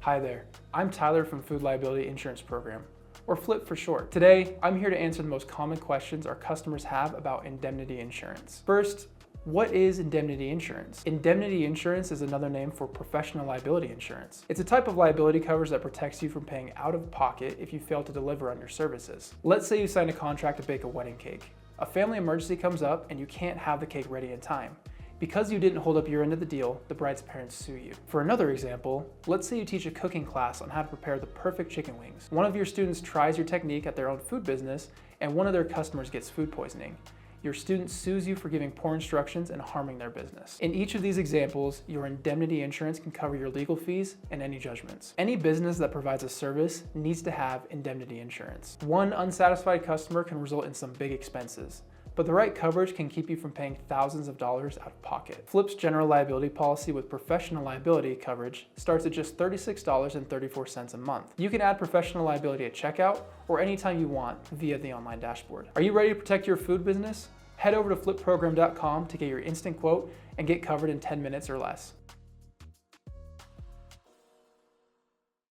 Hi there, I'm Tyler from Food Liability Insurance Program, or FLIP for short. Today, I'm here to answer the most common questions our customers have about indemnity insurance. First, what is indemnity insurance? Indemnity insurance is another name for professional liability insurance. It's a type of liability coverage that protects you from paying out of pocket if you fail to deliver on your services. Let's say you sign a contract to bake a wedding cake. A family emergency comes up and you can't have the cake ready in time. Because you didn't hold up your end of the deal, the bride's parents sue you. For another example, let's say you teach a cooking class on how to prepare the perfect chicken wings. One of your students tries your technique at their own food business, and one of their customers gets food poisoning. Your student sues you for giving poor instructions and harming their business. In each of these examples, your indemnity insurance can cover your legal fees and any judgments. Any business that provides a service needs to have indemnity insurance. One unsatisfied customer can result in some big expenses, but the right coverage can keep you from paying thousands of dollars out of pocket. FLIP's general liability policy with professional liability coverage starts at just $36.34 a month. You can add professional liability at checkout or anytime you want via the online dashboard. Are you ready to protect your food business? Head over to flipprogram.com to get your instant quote and get covered in 10 minutes or less.